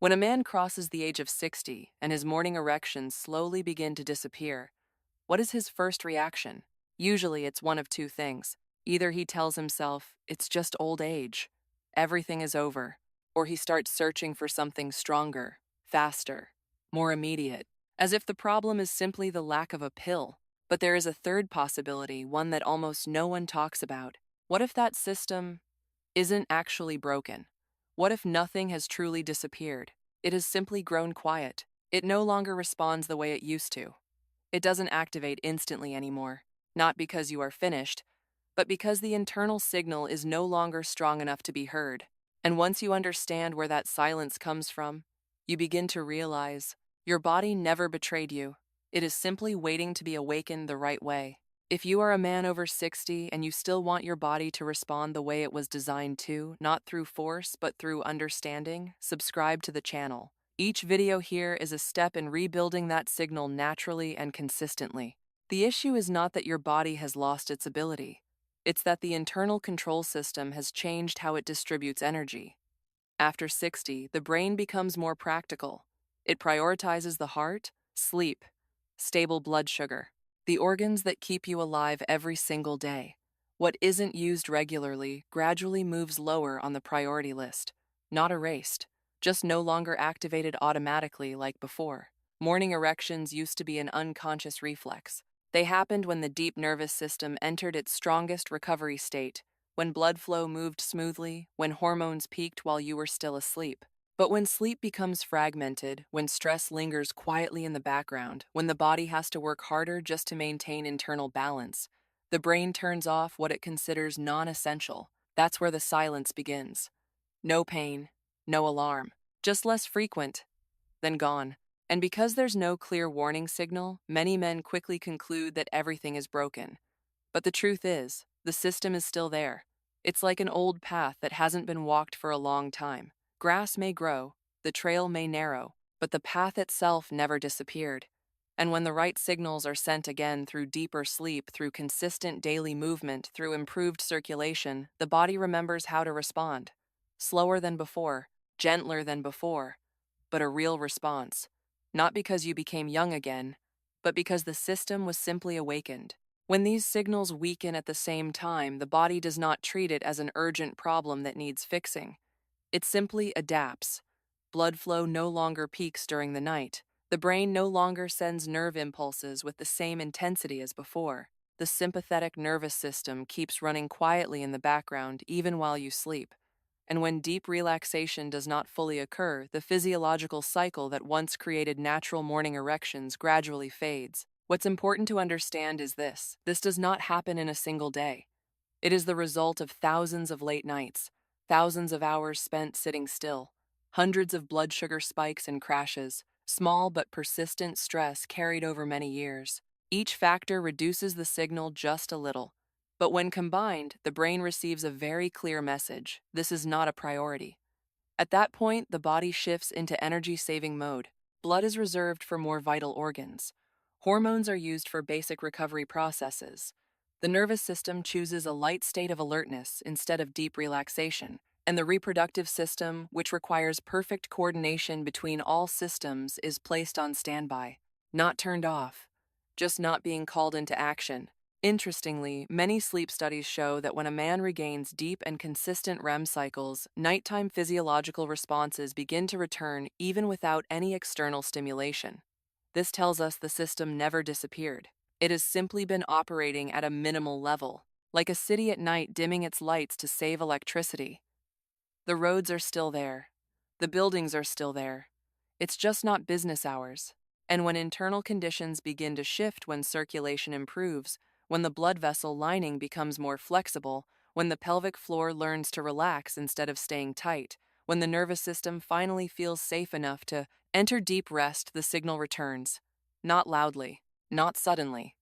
When a man crosses the age of 60 and his morning erections slowly begin to disappear, what is his first reaction? Usually it's one of two things. Either he tells himself, it's just old age, everything is over, or he starts searching for something stronger, faster, more immediate, as if the problem is simply the lack of a pill. But there is a third possibility, one that almost no one talks about. What if that system isn't actually broken? What if nothing has truly disappeared? It has simply grown quiet. It no longer responds the way it used to. It doesn't activate instantly anymore, not because you are finished, but because the internal signal is no longer strong enough to be heard. And once you understand where that silence comes from, you begin to realize your body never betrayed you. It is simply waiting to be awakened the right way. If you are a man over 60 and you still want your body to respond the way it was designed to, not through force but through understanding, subscribe to the channel. Each video here is a step in rebuilding that signal naturally and consistently. The issue is not that your body has lost its ability. It's that the internal control system has changed how it distributes energy. After 60, the brain becomes more practical. It prioritizes the heart, sleep, stable blood sugar, the organs that keep you alive every single day. What isn't used regularly gradually moves lower on the priority list, not erased, just no longer activated automatically like before. Morning erections used to be an unconscious reflex. They happened when the deep nervous system entered its strongest recovery state, when blood flow moved smoothly, when hormones peaked while you were still asleep. But when sleep becomes fragmented, when stress lingers quietly in the background, when the body has to work harder just to maintain internal balance, the brain turns off what it considers non-essential. That's where the silence begins. No pain, no alarm, just less frequent, then gone. And because there's no clear warning signal, many men quickly conclude that everything is broken. But the truth is, the system is still there. It's like an old path that hasn't been walked for a long time. Grass may grow, the trail may narrow, but the path itself never disappeared. And when the right signals are sent again through deeper sleep, through consistent daily movement, through improved circulation, the body remembers how to respond. Slower than before, gentler than before, but a real response. Not because you became young again, but because the system was simply awakened. When these signals weaken at the same time, the body does not treat it as an urgent problem that needs fixing. It simply adapts. Blood flow no longer peaks during the night. The brain no longer sends nerve impulses with the same intensity as before. The sympathetic nervous system keeps running quietly in the background even while you sleep. And when deep relaxation does not fully occur, the physiological cycle that once created natural morning erections gradually fades. What's important to understand is this does not happen in a single day. It is the result of thousands of late nights, thousands of hours spent sitting still, hundreds of blood sugar spikes and crashes, small but persistent stress carried over many years. Each factor reduces the signal just a little. But when combined, the brain receives a very clear message: this is not a priority. At that point, the body shifts into energy-saving mode. Blood is reserved for more vital organs. Hormones are used for basic recovery processes. The nervous system chooses a light state of alertness instead of deep relaxation. And the reproductive system, which requires perfect coordination between all systems, is placed on standby. Not turned off, just not being called into action. Interestingly, many sleep studies show that when a man regains deep and consistent REM cycles, nighttime physiological responses begin to return even without any external stimulation. This tells us the system never disappeared. It has simply been operating at a minimal level, like a city at night dimming its lights to save electricity. The roads are still there. The buildings are still there. It's just not business hours. And when internal conditions begin to shift, when circulation improves, when the blood vessel lining becomes more flexible, when the pelvic floor learns to relax instead of staying tight, when the nervous system finally feels safe enough to enter deep rest, the signal returns. Not loudly, not suddenly,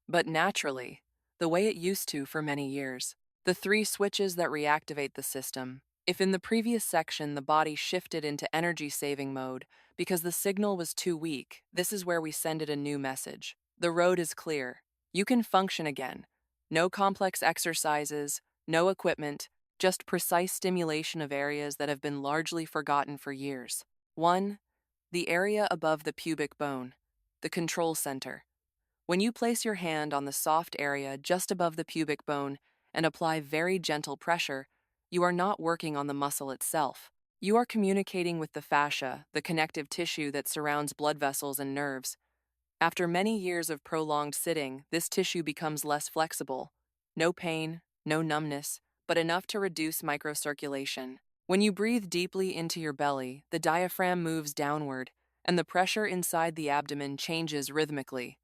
but naturally, the way it used to for many years. The three switches that reactivate the system. If in the previous section the body shifted into energy-saving mode because the signal was too weak, this is where we send it a new message. The road is clear. You can function again. No complex exercises, no equipment, just precise stimulation of areas that have been largely forgotten for years. 1. The area above the pubic bone, the control center. When you place your hand on the soft area just above the pubic bone and apply very gentle pressure, you are not working on the muscle itself. You are communicating with the fascia, the connective tissue that surrounds blood vessels and nerves. After many years of prolonged sitting, this tissue becomes less flexible. No pain, no numbness, but enough to reduce microcirculation. When you breathe deeply into your belly, the diaphragm moves downward, and the pressure inside the abdomen changes rhythmically.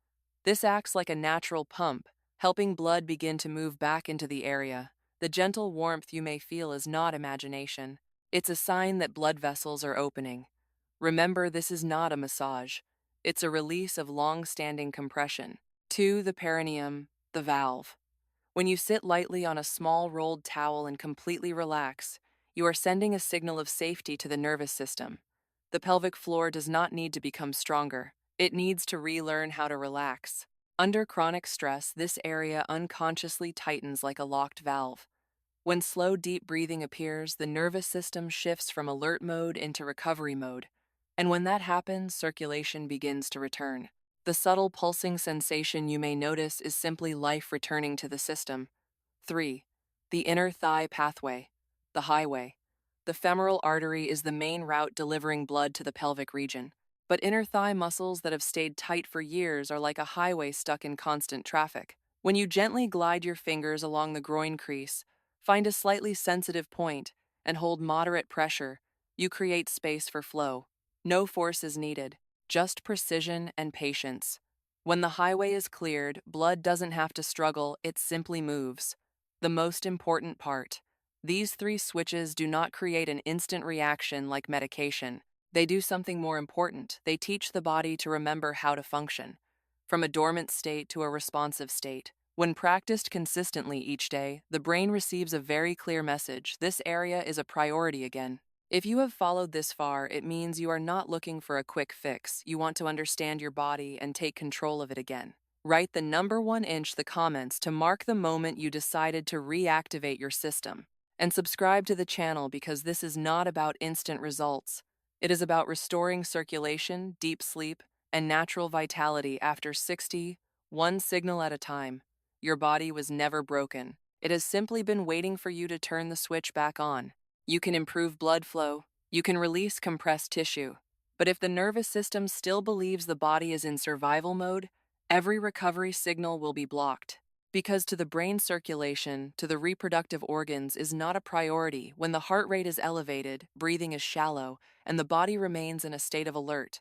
This acts like a natural pump, helping blood begin to move back into the area. The gentle warmth you may feel is not imagination. It's a sign that blood vessels are opening. Remember, this is not a massage. It's a release of long-standing compression. 2. The perineum, the valve. When you sit lightly on a small rolled towel and completely relax, you are sending a signal of safety to the nervous system. The pelvic floor does not need to become stronger. It needs to relearn how to relax. Under chronic stress, this area unconsciously tightens like a locked valve. When slow, deep breathing appears, the nervous system shifts from alert mode into recovery mode. And when that happens, circulation begins to return. The subtle pulsing sensation you may notice is simply life returning to the system. 3. The inner thigh pathway, the highway. The femoral artery is the main route delivering blood to the pelvic region. But inner thigh muscles that have stayed tight for years are like a highway stuck in constant traffic. When you gently glide your fingers along the groin crease, find a slightly sensitive point, and hold moderate pressure, you create space for flow. No force is needed, just precision and patience. When the highway is cleared, blood doesn't have to struggle, it simply moves. The most important part. These 3 switches do not create an instant reaction like medication. They do something more important. They teach the body to remember how to function, from a dormant state to a responsive state. When practiced consistently each day, the brain receives a very clear message: this area is a priority again. If you have followed this far, it means you are not looking for a quick fix. You want to understand your body and take control of it again. Write the number 1 inch the comments to mark the moment you decided to reactivate your system. And subscribe to the channel because this is not about instant results. It is about restoring circulation, deep sleep, and natural vitality after 60, one signal at a time. Your body was never broken. It has simply been waiting for you to turn the switch back on. You can improve blood flow. You can release compressed tissue. But if the nervous system still believes the body is in survival mode, every recovery signal will be blocked. Because to the brain, circulation, to the reproductive organs is not a priority when the heart rate is elevated, breathing is shallow, and the body remains in a state of alert.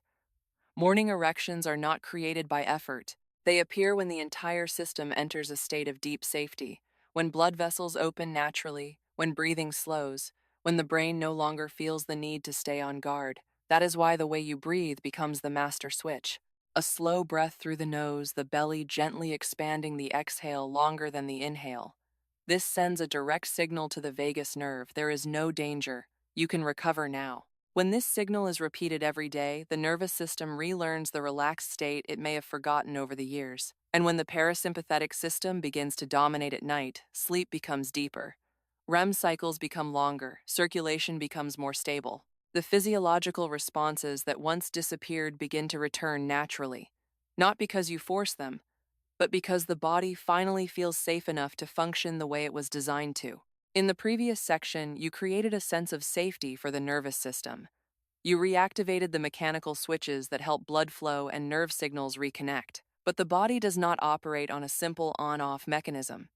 Morning erections are not created by effort. They appear when the entire system enters a state of deep safety, when blood vessels open naturally, when breathing slows, when the brain no longer feels the need to stay on guard. That is why the way you breathe becomes the master switch. A slow breath through the nose, the belly gently expanding, the exhale longer than the inhale. This sends a direct signal to the vagus nerve: there is no danger. You can recover now. When this signal is repeated every day, the nervous system relearns the relaxed state it may have forgotten over the years. And when the parasympathetic system begins to dominate at night, sleep becomes deeper. REM cycles become longer, circulation becomes more stable. The physiological responses that once disappeared begin to return naturally, not because you force them, but because the body finally feels safe enough to function the way it was designed to. In the previous section, you created a sense of safety for the nervous system. You reactivated the mechanical switches that help blood flow and nerve signals reconnect. But the body does not operate on a simple on-off mechanism.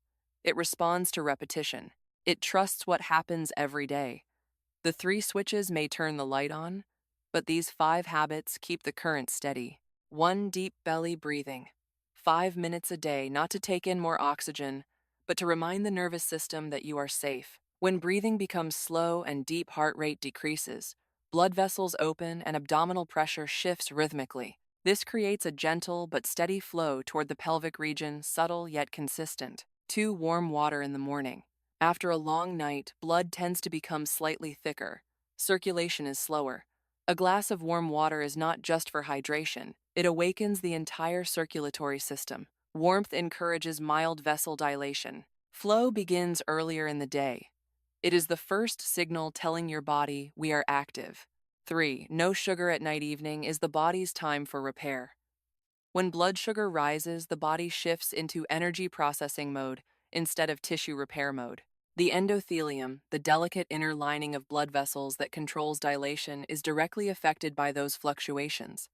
It responds to repetition. It trusts what happens every day. The 3 switches may turn the light on, but these 5 habits keep the current steady. 1. Deep belly breathing. 5 minutes a day, not to take in more oxygen, but to remind the nervous system that you are safe. When breathing becomes slow and deep, heart rate decreases, blood vessels open and abdominal pressure shifts rhythmically. This creates a gentle but steady flow toward the pelvic region, subtle yet consistent. 2. Warm water in the morning. After a long night, blood tends to become slightly thicker. Circulation is slower. A glass of warm water is not just for hydration. It awakens the entire circulatory system. Warmth encourages mild vessel dilation. Flow begins earlier in the day. It is the first signal telling your body we are active. 3. No sugar at night evening is the body's time for repair. When blood sugar rises, the body shifts into energy processing mode instead of tissue repair mode. The endothelium, the delicate inner lining of blood vessels that controls dilation, is directly affected by those fluctuations.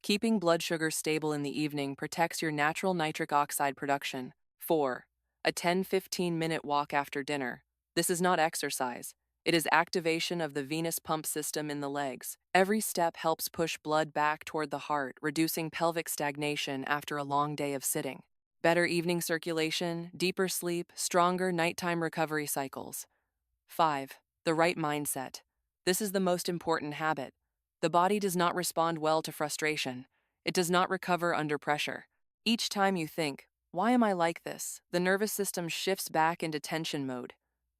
Keeping blood sugar stable in the evening protects your natural nitric oxide production. 4. A 10-15-minute walk after dinner. This is not exercise. It is activation of the venous pump system in the legs. Every step helps push blood back toward the heart, reducing pelvic stagnation after a long day of sitting. Better evening circulation, deeper sleep, stronger nighttime recovery cycles. 5. The right mindset. This is the most important habit. The body does not respond well to frustration. It does not recover under pressure. Each time you think, "Why am I like this?" the nervous system shifts back into tension mode.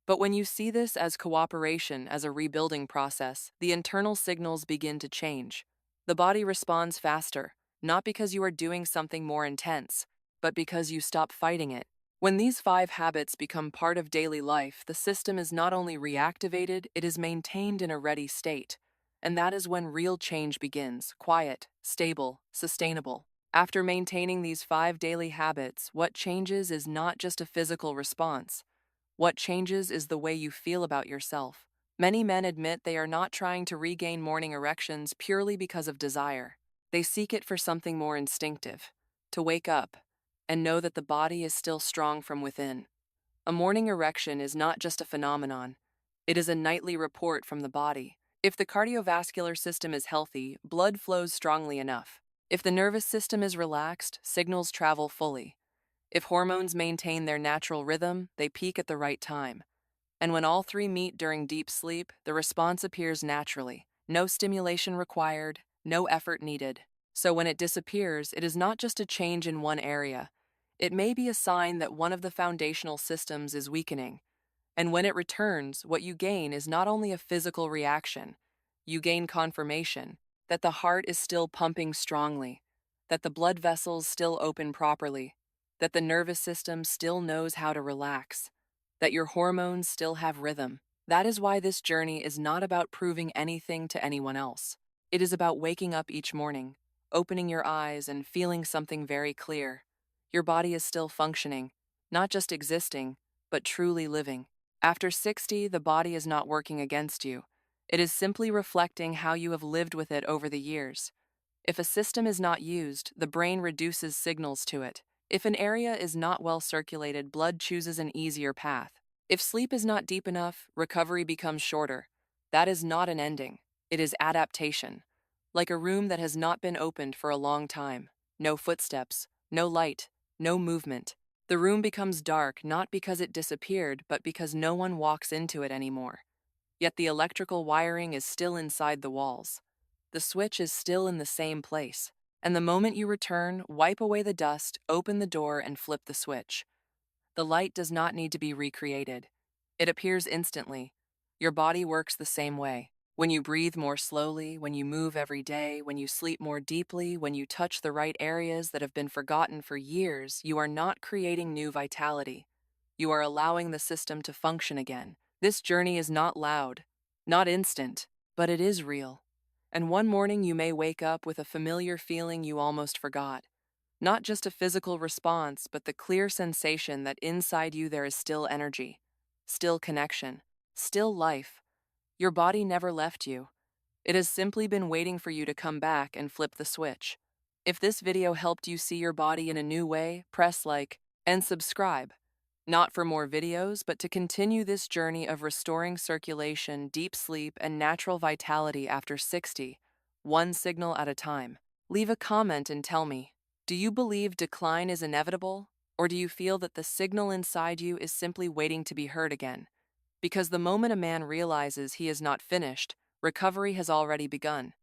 But when you see this as cooperation, as a rebuilding process, the internal signals begin to change. The body responds faster, not because you are doing something more intense, but because you stop fighting it. When these 5 habits become part of daily life, the system is not only reactivated, it is maintained in a ready state. And that is when real change begins: quiet, stable, sustainable. After maintaining these 5 daily habits, what changes is not just a physical response. What changes is the way you feel about yourself. Many men admit they are not trying to regain morning erections purely because of desire. They seek it for something more instinctive: to wake up and know that the body is still strong from within. A morning erection is not just a phenomenon, it is a nightly report from the body. If the cardiovascular system is healthy, blood flows strongly enough. If the nervous system is relaxed, signals travel fully. If hormones maintain their natural rhythm, they peak at the right time. And when all 3 meet during deep sleep, the response appears naturally. No stimulation required, no effort needed. So when it disappears, it is not just a change in one area. It may be a sign that one of the foundational systems is weakening. And when it returns, what you gain is not only a physical reaction, you gain confirmation that the heart is still pumping strongly, that the blood vessels still open properly, that the nervous system still knows how to relax, that your hormones still have rhythm. That is why this journey is not about proving anything to anyone else. It is about waking up each morning, opening your eyes, and feeling something very clear. Your body is still functioning, not just existing, but truly living. After 60, the body is not working against you. It is simply reflecting how you have lived with it over the years. If a system is not used, the brain reduces signals to it. If an area is not well circulated, blood chooses an easier path. If sleep is not deep enough, recovery becomes shorter. That is not an ending. It is adaptation. Like a room that has not been opened for a long time. No footsteps, no light, no movement. The room becomes dark not because it disappeared, but because no one walks into it anymore. Yet the electrical wiring is still inside the walls. The switch is still in the same place. And the moment you return, wipe away the dust, open the door, and flip the switch. The light does not need to be recreated. It appears instantly. Your body works the same way. When you breathe more slowly, when you move every day, when you sleep more deeply, when you touch the right areas that have been forgotten for years, you are not creating new vitality. You are allowing the system to function again. This journey is not loud, not instant, but it is real. And one morning you may wake up with a familiar feeling you almost forgot. Not just a physical response, but the clear sensation that inside you there is still energy, still connection, still life. Your body never left you. It has simply been waiting for you to come back and flip the switch. If this video helped you see your body in a new way, press like and subscribe. Not for more videos, but to continue this journey of restoring circulation, deep sleep, and natural vitality after 60, one signal at a time. Leave a comment and tell me, do you believe decline is inevitable, or do you feel that the signal inside you is simply waiting to be heard again? Because the moment a man realizes he is not finished, recovery has already begun.